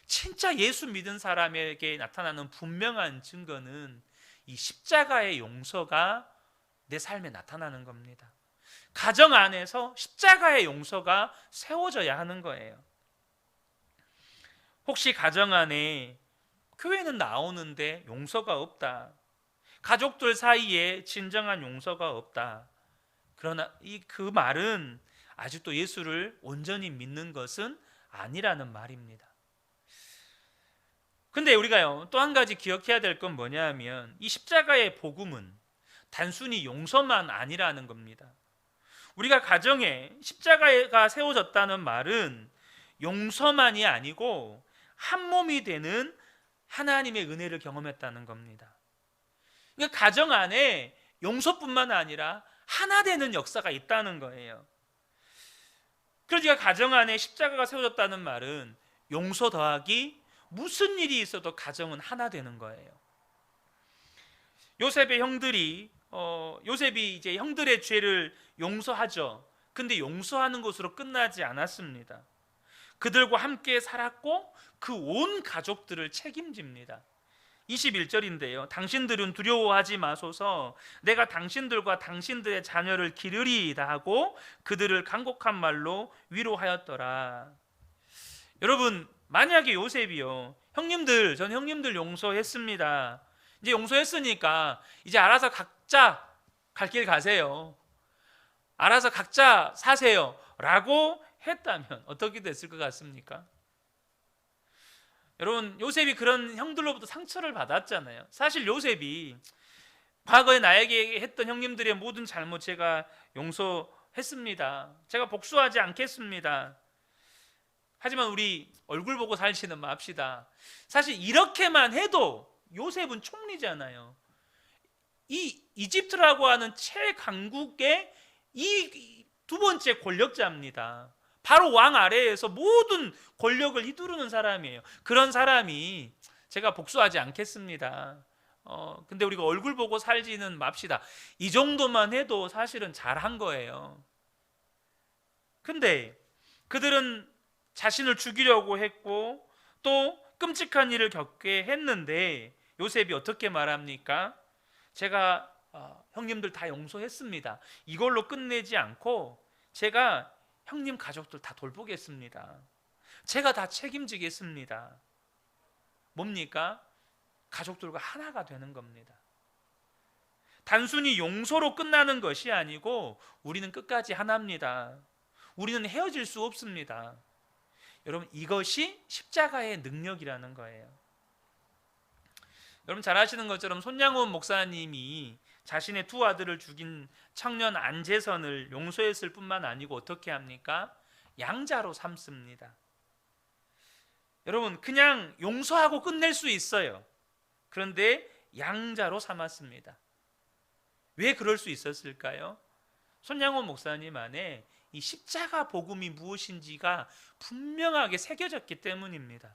진짜 예수 믿은 사람에게 나타나는 분명한 증거는 이 십자가의 용서가 내 삶에 나타나는 겁니다. 가정 안에서 십자가의 용서가 세워져야 하는 거예요. 혹시 가정 안에 교회는 나오는데 용서가 없다, 가족들 사이에 진정한 용서가 없다, 그러나 그 말은 아직도 예수를 온전히 믿는 것은 아니라는 말입니다. 근데 우리가요, 또 한 가지 기억해야 될 건 뭐냐 하면 이 십자가의 복음은 단순히 용서만 아니라는 겁니다. 우리가 가정에 십자가가 세워졌다는 말은 용서만이 아니고 한 몸이 되는 하나님의 은혜를 경험했다는 겁니다. 그러니까 가정 안에 용서뿐만 아니라 하나 되는 역사가 있다는 거예요. 그러니까 가정 안에 십자가가 세워졌다는 말은 용서 더하기 무슨 일이 있어도 가정은 하나 되는 거예요. 요셉의 형들이 요셉이 이제 형들의 죄를 용서하죠. 근데 용서하는 것으로 끝나지 않았습니다. 그들과 함께 살았고 그 온 가족들을 책임집니다. 21절인데요. 당신들은 두려워하지 마소서, 내가 당신들과 당신들의 자녀를 기르리이다 하고 그들을 간곡한 말로 위로하였더라. 여러분, 만약에 요셉이요, 형님들, 전 형님들 용서했습니다, 이제 용서했으니까 이제 알아서 각자 갈 길 가세요, 알아서 각자 사세요 라고 했다면 어떻게 됐을 것 같습니까? 여러분, 요셉이 그런 형들로부터 상처를 받았잖아요. 사실 요셉이 과거에 나에게 했던 형님들의 모든 잘못 제가 용서했습니다, 제가 복수하지 않겠습니다, 하지만 우리 얼굴 보고 살지는 맙시다. 사실 이렇게만 해도 요셉은 총리잖아요. 이 이집트라고 하는 최강국의 이 두 번째 권력자입니다. 바로 왕 아래에서 모든 권력을 휘두르는 사람이에요. 그런 사람이 제가 복수하지 않겠습니다, 근데 우리가 얼굴 보고 살지는 맙시다, 이 정도만 해도 사실은 잘한 거예요. 근데 그들은 자신을 죽이려고 했고 또 끔찍한 일을 겪게 했는데 요셉이 어떻게 말합니까? 제가 형님들 다 용서했습니다, 이걸로 끝내지 않고 제가 형님 가족들 다 돌보겠습니다, 제가 다 책임지겠습니다. 뭡니까? 가족들과 하나가 되는 겁니다. 단순히 용서로 끝나는 것이 아니고 우리는 끝까지 하나입니다. 우리는 헤어질 수 없습니다. 여러분, 이것이 십자가의 능력이라는 거예요. 여러분 잘 아시는 것처럼 손양원 목사님이 자신의 두 아들을 죽인 청년 안재선을 용서했을 뿐만 아니고 어떻게 합니까? 양자로 삼습니다. 여러분, 그냥 용서하고 끝낼 수 있어요. 그런데 양자로 삼았습니다. 왜 그럴 수 있었을까요? 손양원 목사님 안에 이 십자가 복음이 무엇인지가 분명하게 새겨졌기 때문입니다.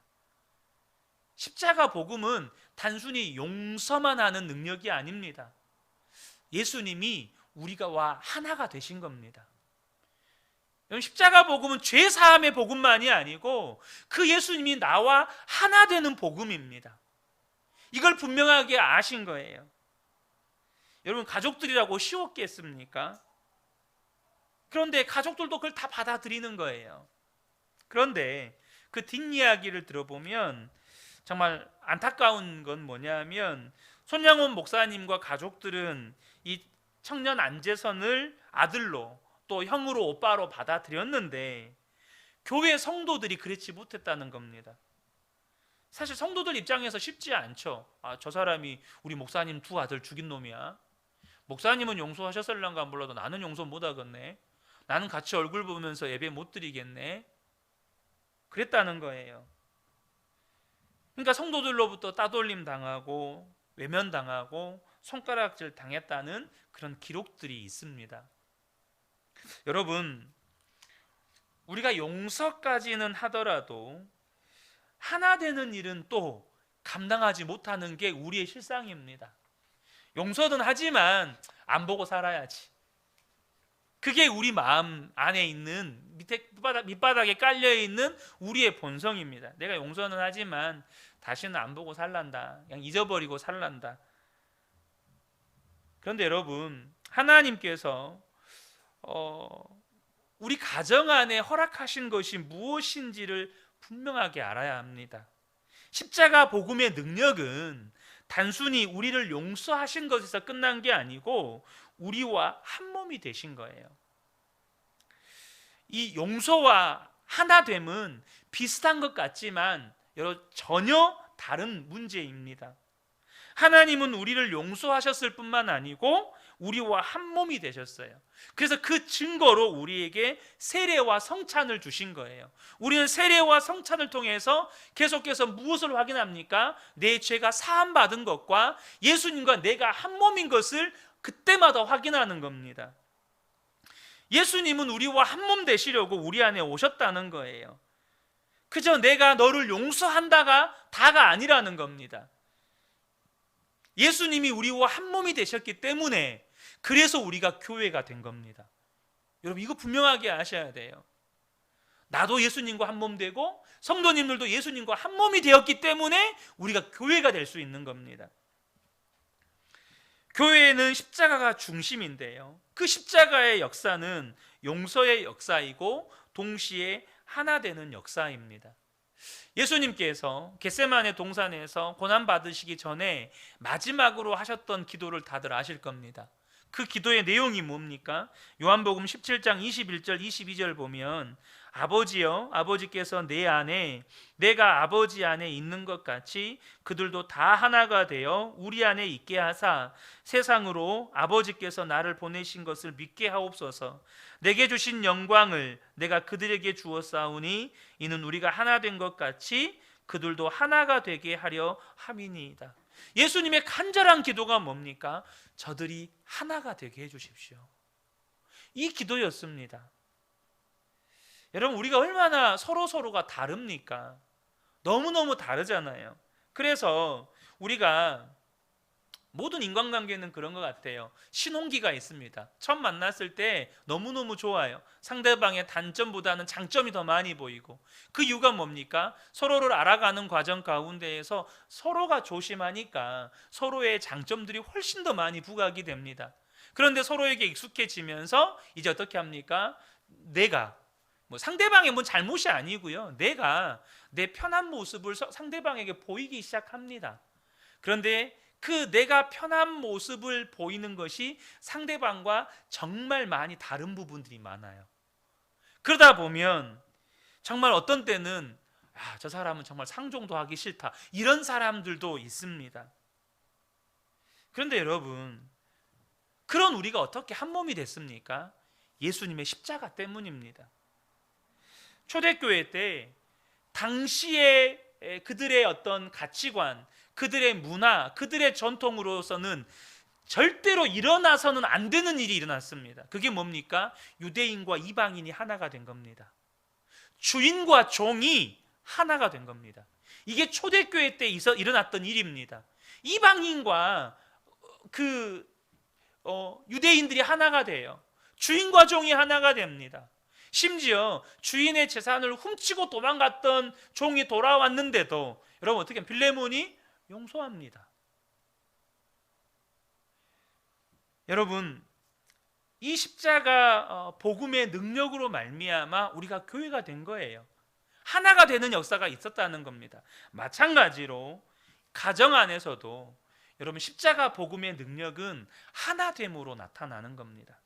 십자가 복음은 단순히 용서만 하는 능력이 아닙니다. 예수님이 우리가 하나가 되신 겁니다. 십자가 복음은 죄 사함의 복음만이 아니고 그 예수님이 나와 하나 되는 복음입니다. 이걸 분명하게 아신 거예요. 여러분, 가족들이라고 쉬웠겠습니까? 그런데 가족들도 그걸 다 받아들이는 거예요. 그런데 그 뒷이야기를 들어보면 정말 안타까운 건 뭐냐면 손양원 목사님과 가족들은 이 청년 안재선을 아들로 또 형으로 오빠로 받아들였는데 교회 성도들이 그렇지 못했다는 겁니다. 사실 성도들 입장에서 쉽지 않죠. 저 사람이 우리 목사님 두 아들 죽인 놈이야. 목사님은 용서하셨을란가 몰라도 나는 용서 못 하겠네. 나는 같이 얼굴 보면서 예배 못 드리겠네. 그랬다는 거예요. 그러니까 성도들로부터 따돌림 당하고 외면 당하고 손가락질 당했다는 그런 기록들이 있습니다. 여러분, 우리가 용서까지는 하더라도 하나 되는 일은 또 감당하지 못하는 게 우리의 실상입니다. 용서는 하지만 안 보고 살아야지. 그게 우리 마음 안에 있는 밑바닥에 깔려있는 우리의 본성입니다. 내가 용서는 하지만 다시는 안 보고 살란다. 그냥 잊어버리고 살란다. 그런데 여러분, 하나님께서 우리 가정 안에 허락하신 것이 무엇인지를 분명하게 알아야 합니다. 십자가 복음의 능력은 단순히 우리를 용서하신 것에서 끝난 게 아니고 우리와 한 몸이 되신 거예요. 이 용서와 하나됨은 비슷한 것 같지만 전혀 다른 문제입니다. 하나님은 우리를 용서하셨을 뿐만 아니고 우리와 한 몸이 되셨어요. 그래서 그 증거로 우리에게 세례와 성찬을 주신 거예요. 우리는 세례와 성찬을 통해서 계속해서 무엇을 확인합니까? 내 죄가 사함받은 것과 예수님과 내가 한 몸인 것을 그때마다 확인하는 겁니다. 예수님은 우리와 한 몸 되시려고 우리 안에 오셨다는 거예요. 그저 내가 너를 용서한다가 다가 아니라는 겁니다. 예수님이 우리와 한 몸이 되셨기 때문에 그래서 우리가 교회가 된 겁니다. 여러분, 이거 분명하게 아셔야 돼요. 나도 예수님과 한 몸 되고 성도님들도 예수님과 한 몸이 되었기 때문에 우리가 교회가 될 수 있는 겁니다. 교회는 십자가가 중심인데요, 그 십자가의 역사는 용서의 역사이고 동시에 하나 되는 역사입니다. 예수님께서 겟세마네 동산에서 고난받으시기 전에 마지막으로 하셨던 기도를 다들 아실 겁니다. 그 기도의 내용이 뭡니까? 요한복음 17장 21절 22절 보면 아버지여, 아버지께서 내 안에 내가 아버지 안에 있는 것 같이 그들도 다 하나가 되어 우리 안에 있게 하사 세상으로 아버지께서 나를 보내신 것을 믿게 하옵소서. 내게 주신 영광을 내가 그들에게 주었사오니 이는 우리가 하나 된 것 같이 그들도 하나가 되게 하려 함이니이다. 예수님의 간절한 기도가 뭡니까? 저들이 하나가 되게 해주십시오. 이 기도였습니다. 여러분, 우리가 얼마나 서로가 다릅니까? 너무너무 다르잖아요. 그래서 우리가 모든 인간관계는 그런 것 같아요. 신혼기가 있습니다. 처음 만났을 때 너무너무 좋아요. 상대방의 단점보다는 장점이 더 많이 보이고, 그 이유가 뭡니까? 서로를 알아가는 과정 가운데에서 서로가 조심하니까 서로의 장점들이 훨씬 더 많이 부각이 됩니다. 그런데 서로에게 익숙해지면서 이제 어떻게 합니까? 내가 상대방의 잘못이 아니고요, 내가 내 편한 모습을 상대방에게 보이기 시작합니다. 그런데 그 내가 편한 모습을 보이는 것이 상대방과 정말 많이 다른 부분들이 많아요. 그러다 보면 정말 어떤 때는 저 사람은 정말 상종도 하기 싫다, 이런 사람들도 있습니다. 그런데 여러분, 그런 우리가 어떻게 한 몸이 됐습니까? 예수님의 십자가 때문입니다. 초대교회 때 당시에 그들의 어떤 가치관, 그들의 문화, 그들의 전통으로서는 절대로 일어나서는 안 되는 일이 일어났습니다. 그게 뭡니까? 유대인과 이방인이 하나가 된 겁니다. 주인과 종이 하나가 된 겁니다. 이게 초대교회 때 일어났던 일입니다. 이방인과 유대인들이 하나가 돼요. 주인과 종이 하나가 됩니다. 심지어 주인의 재산을 훔치고 도망갔던 종이 돌아왔는데도 여러분, 어떻게 빌레몬이 용서합니다. 여러분, 이 십자가 복음의 능력으로 말미암아 우리가 교회가 된 거예요. 하나가 되는 역사가 있었다는 겁니다. 마찬가지로 가정 안에서도 여러분, 십자가 복음의 능력은 하나됨으로 나타나는 겁니다.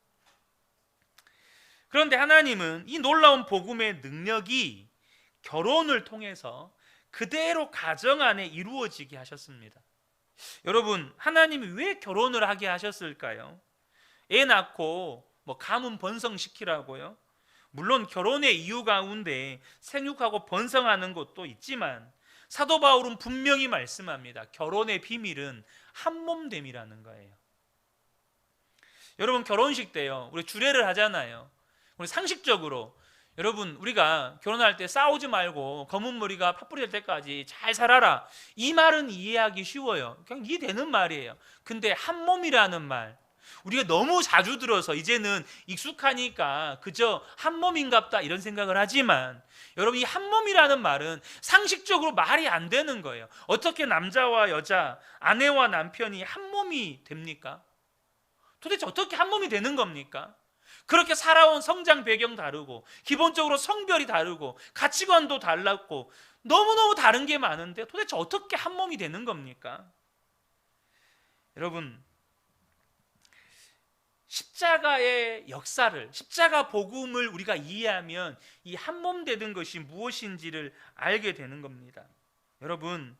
그런데 하나님은 이 놀라운 복음의 능력이 결혼을 통해서 그대로 가정 안에 이루어지게 하셨습니다. 여러분, 하나님이 왜 결혼을 하게 하셨을까요? 애 낳고 가문 번성시키라고요? 물론 결혼의 이유 가운데 생육하고 번성하는 것도 있지만 사도 바울은 분명히 말씀합니다. 결혼의 비밀은 한몸됨이라는 거예요. 여러분, 결혼식 때요, 우리 주례를 하잖아요. 우리 상식적으로 여러분, 우리가 결혼할 때 싸우지 말고 검은 머리가 팥불이 될 때까지 잘 살아라, 이 말은 이해하기 쉬워요. 그냥 이해되는 말이에요. 근데 한 몸이라는 말, 우리가 너무 자주 들어서 이제는 익숙하니까 그저 한 몸인갑다 이런 생각을 하지만, 여러분, 이 한 몸이라는 말은 상식적으로 말이 안 되는 거예요. 어떻게 남자와 여자, 아내와 남편이 한 몸이 됩니까? 도대체 어떻게 한 몸이 되는 겁니까? 그렇게 살아온 성장 배경 다르고, 기본적으로 성별이 다르고, 가치관도 달랐고, 너무너무 다른 게 많은데 도대체 어떻게 한 몸이 되는 겁니까? 여러분, 십자가의 역사를, 십자가 복음을 우리가 이해하면 이 한 몸 되는 것이 무엇인지를 알게 되는 겁니다. 여러분,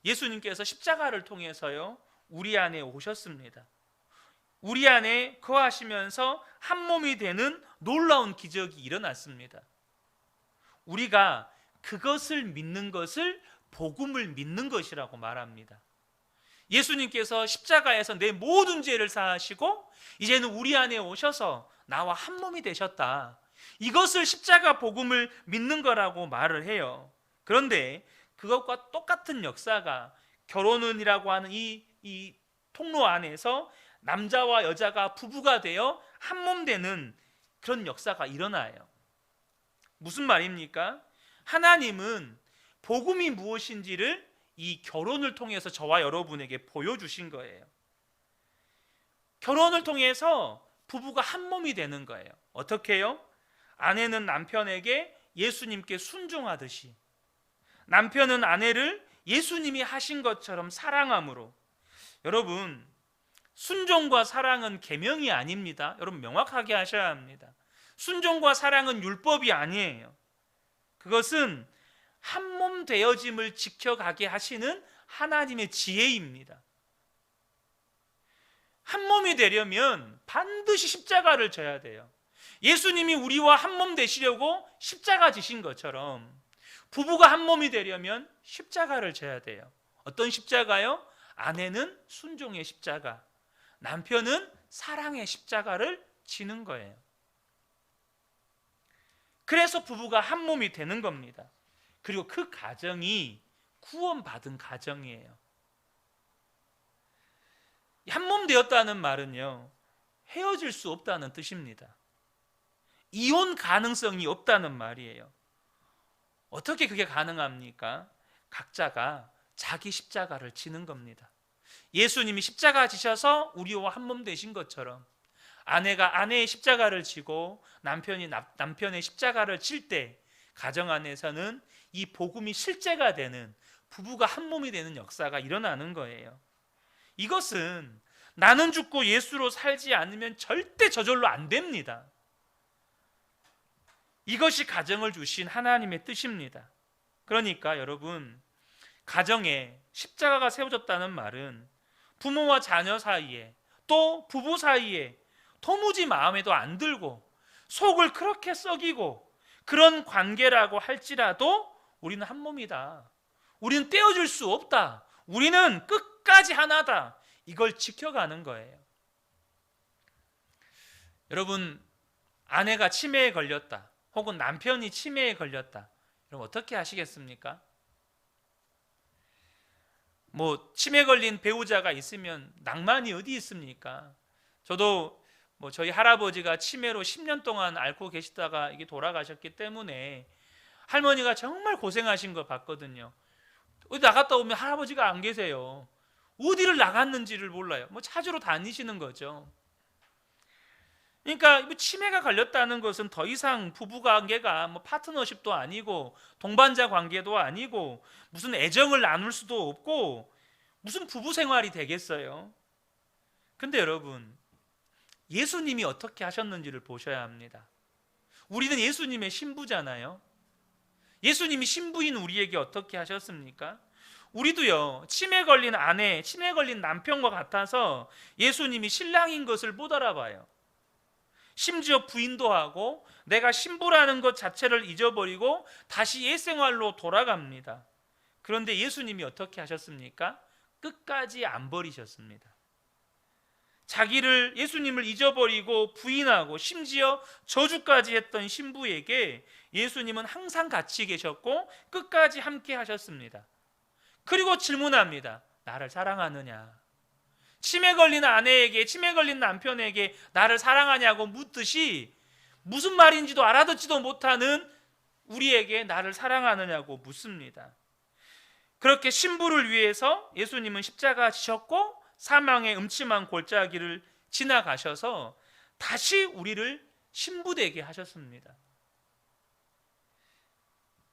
예수님께서 십자가를 통해서요, 우리 안에 오셨습니다. 우리 안에 거하시면서 한 몸이 되는 놀라운 기적이 일어났습니다. 우리가 그것을 믿는 것을 복음을 믿는 것이라고 말합니다. 예수님께서 십자가에서 내 모든 죄를 사하시고 이제는 우리 안에 오셔서 나와 한 몸이 되셨다, 이것을 십자가 복음을 믿는 거라고 말을 해요. 그런데 그것과 똑같은 역사가 결혼은이라고 하는 이 통로 안에서 남자와 여자가 부부가 되어 한 몸 되는 그런 역사가 일어나요. 무슨 말입니까? 하나님은 복음이 무엇인지를 이 결혼을 통해서 저와 여러분에게 보여주신 거예요. 결혼을 통해서 부부가 한 몸이 되는 거예요. 어떻게요? 아내는 남편에게 예수님께 순종하듯이, 남편은 아내를 예수님이 하신 것처럼 사랑함으로. 여러분, 순종과 사랑은 계명이 아닙니다. 여러분, 명확하게 하셔야 합니다. 순종과 사랑은 율법이 아니에요. 그것은 한 몸 되어짐을 지켜가게 하시는 하나님의 지혜입니다. 한 몸이 되려면 반드시 십자가를 져야 돼요. 예수님이 우리와 한 몸 되시려고 십자가 지신 것처럼 부부가 한 몸이 되려면 십자가를 져야 돼요. 어떤 십자가요? 아내는 순종의 십자가, 남편은 사랑의 십자가를 지는 거예요. 그래서 부부가 한 몸이 되는 겁니다. 그리고 그 가정이 구원받은 가정이에요. 한 몸 되었다는 말은요, 헤어질 수 없다는 뜻입니다. 이혼 가능성이 없다는 말이에요. 어떻게 그게 가능합니까? 각자가 자기 십자가를 지는 겁니다. 예수님이 십자가 지셔서 우리와 한 몸 되신 것처럼 아내가 아내의 십자가를 지고 남편이 남편의 십자가를 질 때 가정 안에서는 이 복음이 실제가 되는, 부부가 한 몸이 되는 역사가 일어나는 거예요. 이것은 나는 죽고 예수로 살지 않으면 절대 저절로 안 됩니다. 이것이 가정을 주신 하나님의 뜻입니다. 그러니까 여러분, 가정에 십자가가 세워졌다는 말은 부모와 자녀 사이에, 또 부부 사이에 도무지 마음에도 안 들고 속을 그렇게 썩이고 그런 관계라고 할지라도 우리는 한 몸이다, 우리는 떼어줄 수 없다, 우리는 끝까지 하나다, 이걸 지켜가는 거예요. 여러분, 아내가 치매에 걸렸다, 혹은 남편이 치매에 걸렸다, 그럼 어떻게 하시겠습니까? 치매 걸린 배우자가 있으면 낭만이 어디 있습니까? 저도 저희 할아버지가 치매로 10년 동안 앓고 계시다가 이게 돌아가셨기 때문에 할머니가 정말 고생하신 거 봤거든요. 어디 나갔다 오면 할아버지가 안 계세요. 어디를 나갔는지를 몰라요. 찾으러 다니시는 거죠. 그러니까 치매가 걸렸다는 것은 더 이상 부부관계가 파트너십도 아니고 동반자 관계도 아니고 무슨 애정을 나눌 수도 없고 무슨 부부 생활이 되겠어요. 근데 여러분, 예수님이 어떻게 하셨는지를 보셔야 합니다. 우리는 예수님의 신부잖아요. 예수님이 신부인 우리에게 어떻게 하셨습니까? 우리도요, 치매 걸린 아내, 치매 걸린 남편과 같아서 예수님이 신랑인 것을 못 알아봐요. 심지어 부인도 하고 내가 신부라는 것 자체를 잊어버리고 다시 옛생활로 돌아갑니다. 그런데 예수님이 어떻게 하셨습니까? 끝까지 안 버리셨습니다. 자기를, 예수님을 잊어버리고 부인하고 심지어 저주까지 했던 신부에게 예수님은 항상 같이 계셨고 끝까지 함께 하셨습니다. 그리고 질문합니다. 나를 사랑하느냐? 치매 걸린 아내에게, 치매 걸린 남편에게 나를 사랑하냐고 묻듯이 무슨 말인지도 알아듣지도 못하는 우리에게 나를 사랑하느냐고 묻습니다. 그렇게 신부를 위해서 예수님은 십자가 지셨고 사망의 음침한 골짜기를 지나가셔서 다시 우리를 신부되게 하셨습니다.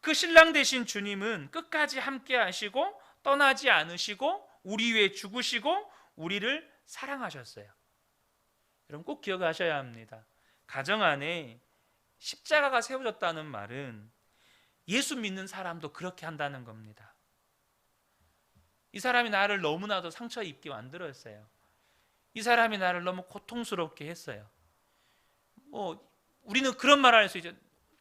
그 신랑 되신 주님은 끝까지 함께 하시고 떠나지 않으시고 우리 위해 죽으시고 우리를 사랑하셨어요. 여러분 꼭 기억하셔야 합니다. 가정 안에 십자가가 세워졌다는 말은 예수 믿는 사람도 그렇게 한다는 겁니다. 이 사람이 나를 너무나도 상처 입게 만들었어요. 이 사람이 나를 너무 고통스럽게 했어요. 우리는 그런 말을 할 수 있죠.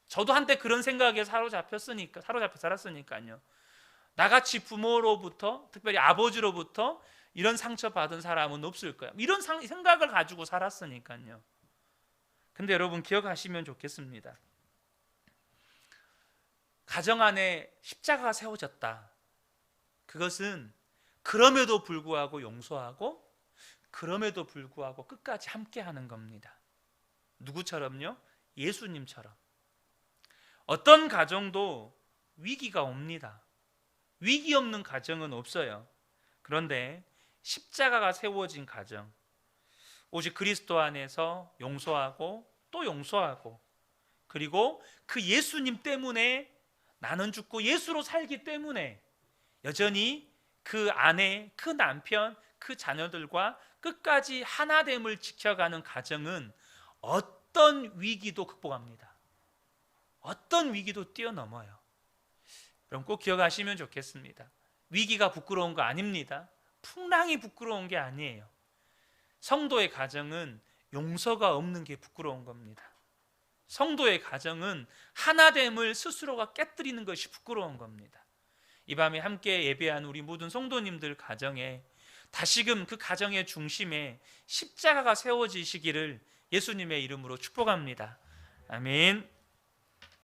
저도 한때 그런 생각에 사로잡혀 살았으니까요. 나같이 부모로부터, 특별히 아버지로부터 이런 상처 받은 사람은 없을 거야. 이런 생각을 가지고 살았으니까요. 근데 여러분 기억하시면 좋겠습니다. 가정 안에 십자가가 세워졌다. 그것은 그럼에도 불구하고 용서하고 그럼에도 불구하고 끝까지 함께하는 겁니다. 누구처럼요? 예수님처럼. 어떤 가정도 위기가 옵니다. 위기 없는 가정은 없어요. 그런데 십자가가 세워진 가정, 오직 그리스도 안에서 용서하고 또 용서하고, 그리고 그 예수님 때문에 나는 죽고 예수로 살기 때문에 여전히 그 아내, 그 남편, 그 자녀들과 끝까지 하나됨을 지켜가는 가정은 어떤 위기도 극복합니다. 어떤 위기도 뛰어넘어요. 여러분 꼭 기억하시면 좋겠습니다. 위기가 부끄러운 거 아닙니다. 풍랑이 부끄러운 게 아니에요. 성도의 가정은 용서가 없는 게 부끄러운 겁니다. 성도의 가정은 하나됨을 스스로가 깨뜨리는 것이 부끄러운 겁니다. 이 밤에 함께 예배한 우리 모든 성도님들 가정에 다시금 그 가정의 중심에 십자가가 세워지시기를 예수님의 이름으로 축복합니다. 아멘.